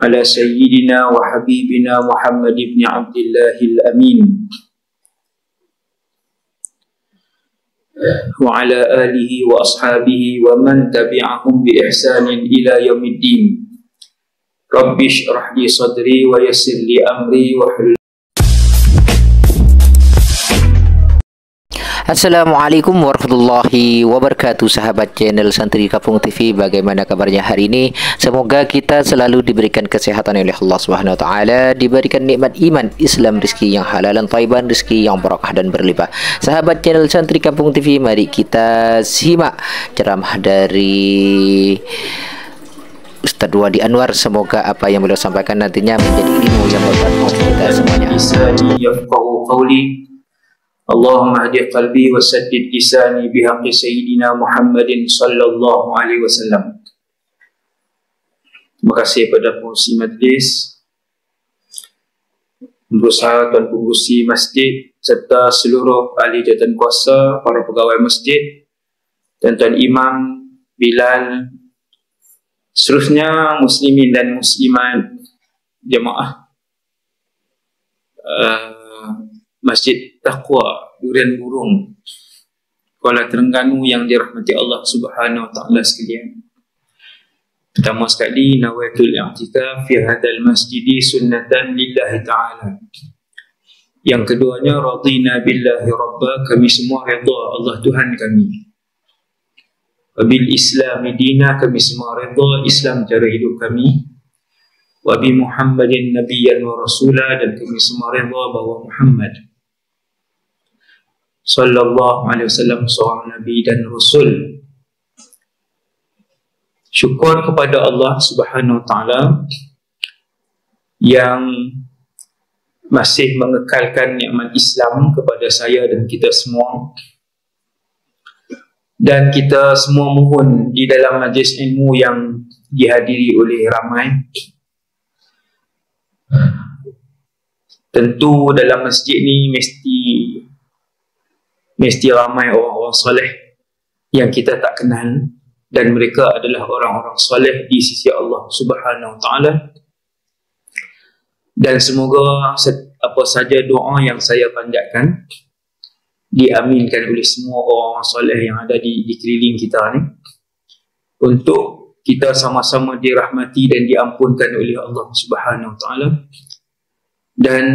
على سيدنا وحبيبنا محمد بن عبد الله الأمين وعلى آله وأصحابه ومن تبعهم بإحسان إلى يوم الدين. رب اشرح لي صدري ويسر لي أمري واحلل. Assalamualaikum warahmatullahi wabarakatuh, sahabat channel Santri Kampung TV. Bagaimana kabarnya hari ini? Semoga kita selalu diberikan kesehatan oleh Allah Subhanahu wa taala, diberikan nikmat iman, Islam, rezeki yang halal dan thayyiban, rezeki yang barakah dan berlimpah. Sahabat channel Santri Kampung TV, mari kita simak ceramah dari Ustaz Wadi Anwar. Semoga apa yang beliau sampaikan nantinya menjadi ilmu yang bermanfaat untuk kita semuanya. Allahumma hadi qalbi wa saddid lisani bihaqqi sayyidina Muhammadin sallallahu alaihi wasallam. Terima kasih kepada pengurusi majlis, berusaha tuan pengurusi masjid serta seluruh ahli jawatan kuasa, para pegawai masjid, tuan-tuan imam, Bilal, seterusnya muslimin dan muslimat jemaah Masjid Taqwa Durian Burung Kuala Terengganu yang dirahmati Allah Subhanahu wa taala sekalian. Pertama sekali, nawaitul i'tikaf fi hadzal masjidi sunnatan lillahi taala. Yang keduanya, radina billahi rabba, kami semua redha Allah Tuhan kami. Wabil islami dina, kami semua redha Islam cara hidup kami. Wa bi Muhammadin nabiyyan wa rasula, dan kami semua redha bahawa Muhammad sallallahu alaihi wasallam seorang nabi dan rasul. Syukur kepada Allah Subhanahu wa taala yang masih mengekalkan nikmat Islam kepada saya dan kita semua. Dan kita semua mohon di dalam majlis ilmu yang dihadiri oleh ramai, tentu dalam masjid ni mesti ramai orang-orang soleh yang kita tak kenal, dan mereka adalah orang-orang soleh di sisi Allah Subhanahu wa taala. Dan semoga apa saja doa yang saya panjatkan diaminkan oleh semua orang-orang soleh yang ada di keliling kita ni, untuk kita sama-sama dirahmati dan diampunkan oleh Allah Subhanahu wa taala, dan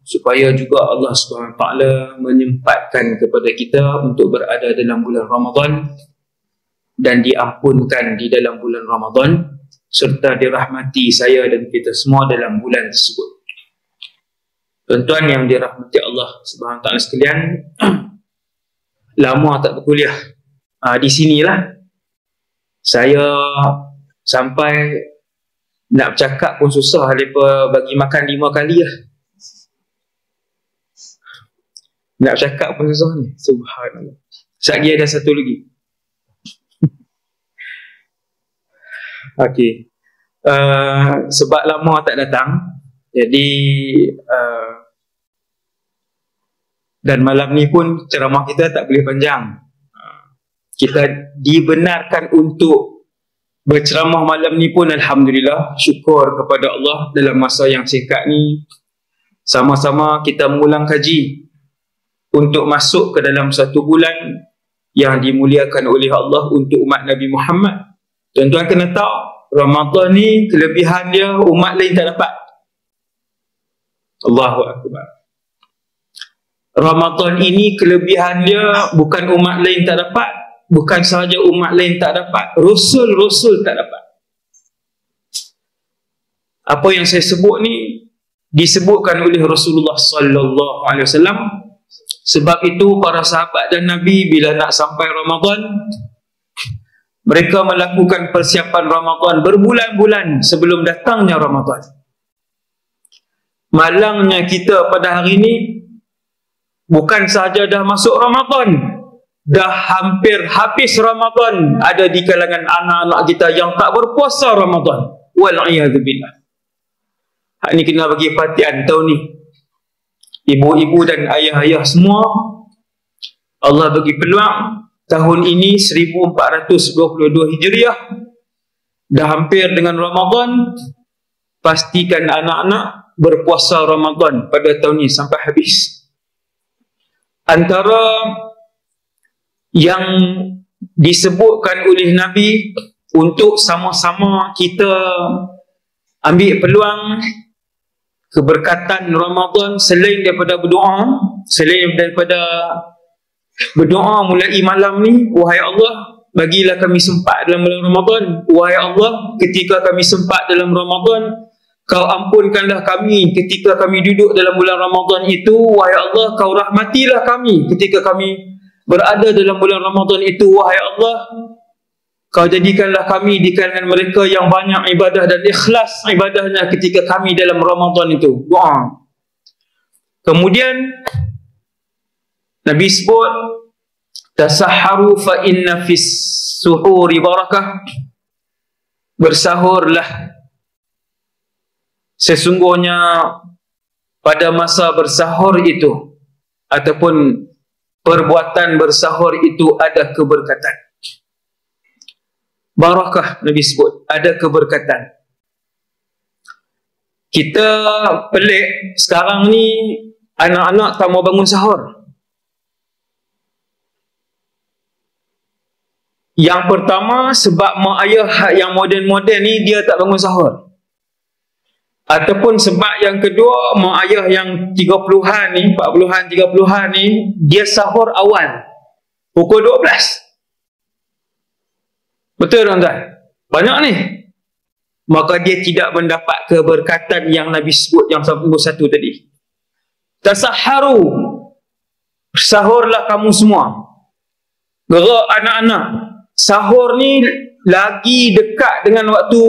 supaya juga Allah Subhanahu wa taala menyempatkan kepada kita untuk berada dalam bulan Ramadan dan diampunkan di dalam bulan Ramadan, serta dirahmati saya dan kita semua dalam bulan tersebut. Tuan-tuan yang dirahmati Allah Subhanahu wa taala sekalian, lama tak berkuliah. Di sinilah saya sampai nak bercakap pun susah, mereka bagi makan 5 kali lah. Nak bercakap pun susah ni. Subhanallah. Sekejap ada satu lagi. Okey. Sebab lama tak datang, jadi dan malam ni pun ceramah kita tak boleh panjang. Kita dibenarkan untuk berceramah malam ni pun, alhamdulillah, syukur kepada Allah. Dalam masa yang singkat ni, sama-sama kita mengulang kaji untuk masuk ke dalam satu bulan yang dimuliakan oleh Allah untuk umat Nabi Muhammad. Tuan-tuan kena tahu, Ramadan ni kelebihan dia umat lain tak dapat. Allahu Akbar. Ramadan ini kelebihan dia bukan umat lain tak dapat, bukan sahaja umat lain tak dapat, Rasul-Rasul tak dapat. Apa yang saya sebut ni disebutkan oleh Rasulullah sallallahu alaihi wasallam. Sebab itu para sahabat dan Nabi bila nak sampai Ramadan, mereka melakukan persiapan Ramadan berbulan-bulan sebelum datangnya Ramadan. Malangnya kita pada hari ini, bukan sahaja dah masuk Ramadan, dah hampir habis Ramadan, ada di kalangan anak-anak kita yang tak berpuasa Ramadan. Wal'iyadzubillah. Hak ni kena bagi perhatian tahun ni. Ibu-ibu dan ayah-ayah semua, Allah bagi peluang tahun ini 1422 Hijriah, dah hampir dengan Ramadan. pastikan anak-anak berpuasa Ramadan pada tahun ini sampai habis. Antara yang disebutkan oleh Nabi untuk sama-sama kita ambil peluang keberkatan Ramadan selain daripada berdoa, selain daripada berdoa mulai malam ni, wahai Allah, bagilah kami sempat dalam bulan Ramadan. Wahai Allah, ketika kami sempat dalam Ramadan, Kau ampunkanlah kami ketika kami duduk dalam bulan Ramadan itu. Wahai Allah, Kau rahmatilah kami ketika kami berada dalam bulan Ramadan itu. Wahai Allah, Kau jadikanlah kami di kalangan mereka yang banyak ibadah dan ikhlas ibadahnya ketika kami dalam Ramadan itu. Doa. Kemudian Nabi sebut, tasahharu fa inna fis suhuri barakah. Bersahurlah, sesungguhnya pada masa bersahur itu ataupun perbuatan bersahur itu ada keberkatan. Barakah Nabi sebut, ada keberkatan. Kita pelik sekarang ni anak-anak tak mau bangun sahur. Yang pertama sebab mak ayah yang moden-moden ni dia tak bangun sahur. Ataupun sebab yang kedua mak ayah yang 30-an ni, 40-an, 30-an ni dia sahur awal pukul 12. Betul tuan-tuan? Banyak ni. Maka dia tidak mendapat keberkatan yang Nabi sebut yang nombor 1 tadi. Tasahharu, sahurlah kamu semua. Gerak anak-anak. Sahur ni lagi dekat dengan waktu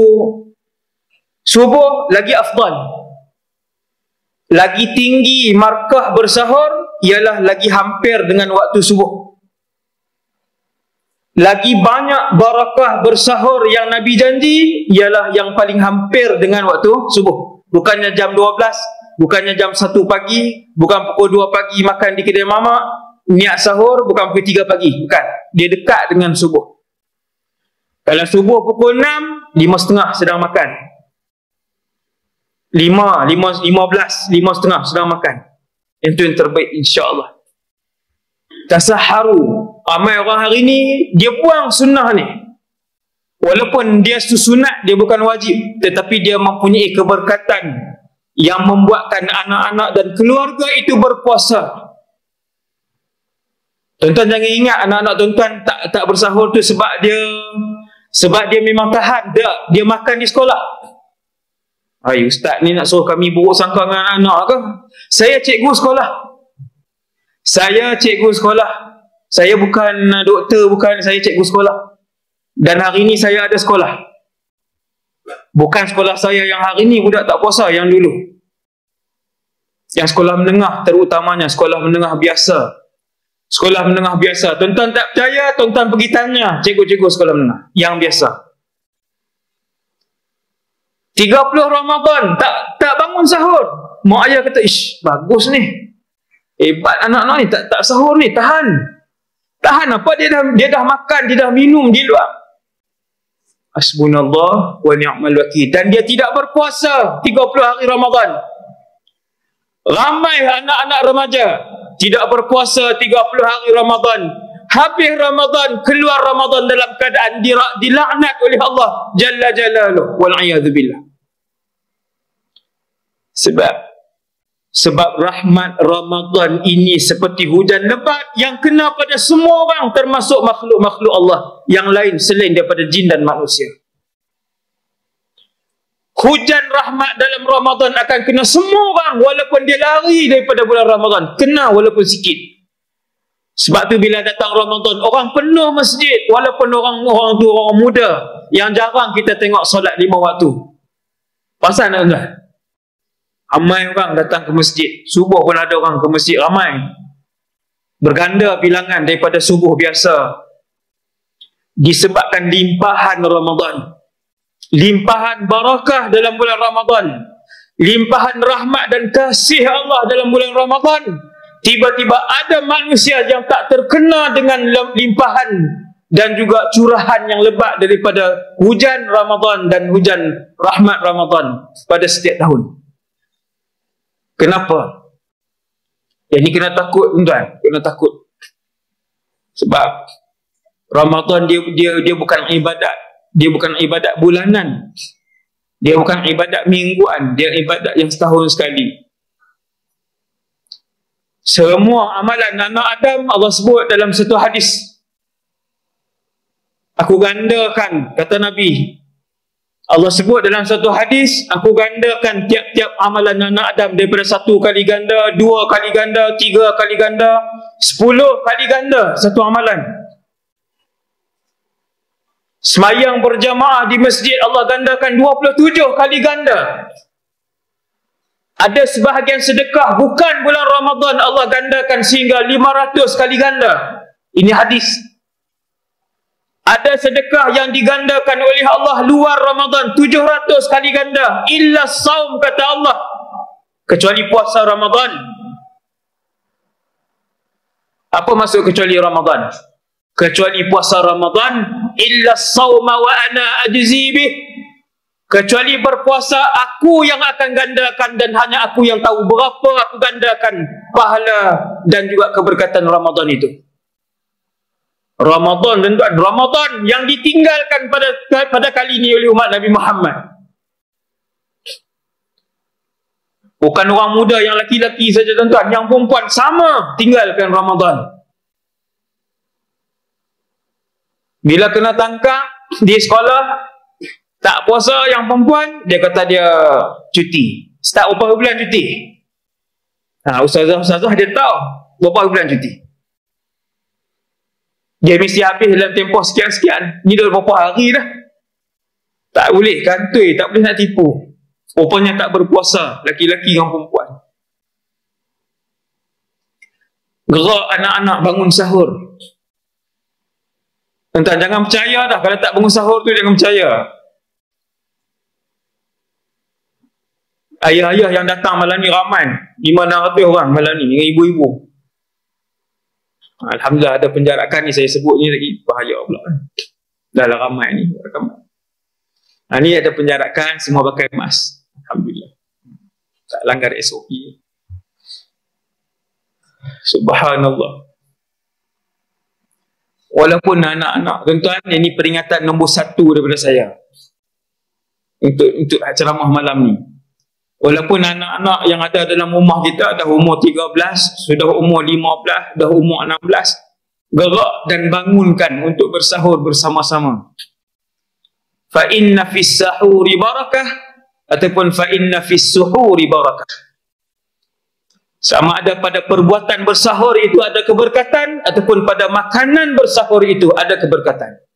subuh, lagi afdal. Lagi tinggi markah bersahur ialah lagi hampir dengan waktu subuh. Lagi banyak barakah bersahur yang Nabi janji ialah yang paling hampir dengan waktu subuh. Bukannya jam 12, bukannya jam 1 pagi, bukan pukul 2 pagi makan di kedai mamak, niat sahur bukan pukul 3 pagi, bukan. Dia dekat dengan subuh. Kalau subuh pukul 6, 5.30 sedang makan. 5.15, 5.30 sedang makan. Itu yang terbaik insya-Allah. Tasahharu. Ramai orang hari ni dia buang sunnah ni. Walaupun dia sunat, dia bukan wajib, tetapi dia mempunyai keberkatan yang membuatkan anak-anak dan keluarga itu berpuasa. Tuan-tuan jangan ingat anak-anak tuan-tuan tak bersahur tu sebab dia memang tahan. Dia makan di sekolah. Hai, ustaz ni nak suruh kami buruk sangka dengan anak ke? Saya cikgu sekolah. Saya bukan doktor, bukan, saya cikgu sekolah. Dan hari ni saya ada sekolah. Bukan sekolah saya yang hari ni budak tak puasa, yang dulu. Yang sekolah menengah terutamanya, sekolah menengah biasa. Sekolah menengah biasa. Tuan-tuan tak percaya, tuan-tuan pergi tanya cikgu-cikgu sekolah menengah yang biasa. 30 Ramadan tak bangun sahur. Mak ayah kata, ish, bagus ni. Hebat anak-anak ni, tak sahur ni, tahan. Tahan apa? Dia dah makan, dia dah minum di luar. Hasbunallah wa ni'mal wakil. Dan dia tidak berpuasa 30 hari Ramadan. Ramai anak-anak remaja tidak berpuasa 30 hari Ramadan. Habis Ramadan, keluar Ramadan dalam keadaan dilaknat oleh Allah Jalla Jalaluh wal'iyadzubillah. Sebab rahmat Ramadan ini seperti hujan lebat yang kena pada semua orang, termasuk makhluk-makhluk Allah yang lain selain daripada jin dan manusia. Hujan rahmat dalam Ramadan akan kena semua orang walaupun dia lari daripada bulan Ramadan. Kena walaupun sikit. Sebab tu bila datang Ramadan, orang penuh masjid walaupun orang tu orang muda yang jarang kita tengok solat 5 waktu. Pasal tuan-tuan? Ramai orang datang ke masjid. Subuh pun ada orang ke masjid, ramai. Berganda bilangan daripada subuh biasa. Disebabkan limpahan Ramadan. Limpahan barakah dalam bulan Ramadan. Limpahan rahmat dan kasih Allah dalam bulan Ramadan. Tiba-tiba ada manusia yang tak terkena dengan limpahan dan juga curahan yang lebat daripada hujan Ramadan dan hujan rahmat Ramadan pada setiap tahun. Kenapa? Yang ni kena takut, tuan, kena takut. Sebab Ramadan dia bukan ibadat, dia bukan ibadat bulanan. Dia bukan ibadat mingguan, dia ibadat yang setahun sekali. Semua amalan anak Adam Allah sebut dalam satu hadis. Aku gandakan, kata Nabi. Allah sebut dalam satu hadis, aku gandakan tiap-tiap amalan anak Adam daripada 1 kali ganda, 2 kali ganda, 3 kali ganda, 10 kali ganda satu amalan. Semayang berjamaah di masjid Allah gandakan 27 kali ganda. Ada sebahagian sedekah bukan bulan Ramadan Allah gandakan sehingga 500 kali ganda. Ini hadis. Ada sedekah yang digandakan oleh Allah luar Ramadan 700 kali ganda. Illa saum, kata Allah, kecuali puasa Ramadan. Apa maksud kecuali Ramadan? Kecuali puasa Ramadan, illa sauma wa ana ajzi bih. Kecuali berpuasa, aku yang akan gandakan dan hanya aku yang tahu berapa aku gandakan pahala dan juga keberkatan Ramadan itu. Ramadan, tuan-tuan, Ramadan yang ditinggalkan pada kali ini oleh umat Nabi Muhammad. Bukan orang muda yang laki-laki saja, tuan-tuan, yang perempuan sama tinggalkan Ramadan. Bila kena tangkap di sekolah tak puasa yang perempuan, dia kata dia cuti. Start berapa bulan cuti? Ustazah dia tahu berapa bulan cuti. Dia mesti habis dalam tempoh sekian-sekian. Ni dah berapa hari dah. Tak boleh kantoi, tak boleh nak tipu. Rupanya tak berpuasa laki-laki dengan perempuan. Gerak anak-anak bangun sahur. Tuan-tuan, jangan percaya dah. Kalau tak bangun sahur tu, jangan percaya. Ayah-ayah yang datang malam ni ramai. 500 orang malam ni, dengan ibu-ibu. Alhamdulillah ada penjarakan ni, saya sebut ni lagi bahaya pula. Dah lah ramai ni. Ni ada penjarakan, semua pakai mask. Alhamdulillah. Tak langgar SOP. Subhanallah. Walaupun anak-anak, tuan-tuan, ini peringatan nombor 1 daripada saya untuk ceramah malam ni. Walaupun anak-anak yang ada dalam rumah kita dah umur 13, sudah umur 15, dah umur 16, gerak dan bangunkan untuk bersahur bersama-sama. Fa inna fis sahuri barakah ataupun fa inna fis suhuri barakah. Sama ada pada perbuatan bersahur itu ada keberkatan ataupun pada makanan bersahur itu ada keberkatan.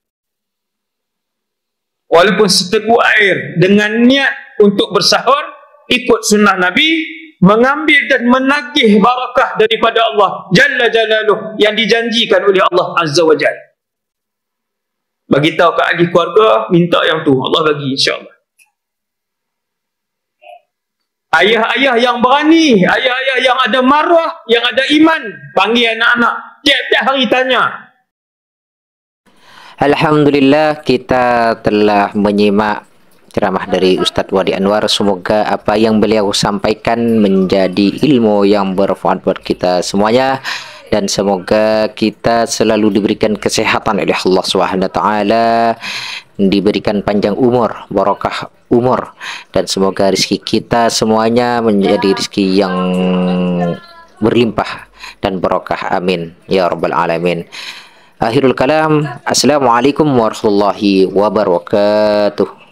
Walaupun seteguk air dengan niat untuk bersahur, ikut sunnah Nabi, mengambil dan menagih barakah daripada Allah Jalla Jalaluh yang dijanjikan oleh Allah Azza wa Jalla. Bagi tahu ke ahli keluarga, minta yang tu, Allah bagi insya-Allah. Ayah-ayah yang berani, ayah-ayah yang ada maruah, yang ada iman, panggil anak-anak, tiap-tiap hari tanya. Alhamdulillah, kita telah menyimak ceramah dari Ustadz Wadi Anwar. Semoga apa yang beliau sampaikan menjadi ilmu yang bermanfaat buat kita semuanya, dan semoga kita selalu diberikan kesehatan oleh Allah SWT, diberikan panjang umur, barakah umur, dan semoga rezeki kita semuanya menjadi rezeki yang berlimpah dan barakah. Amin ya rabbal alamin. Akhirul kalam, assalamualaikum warahmatullahi wabarakatuh.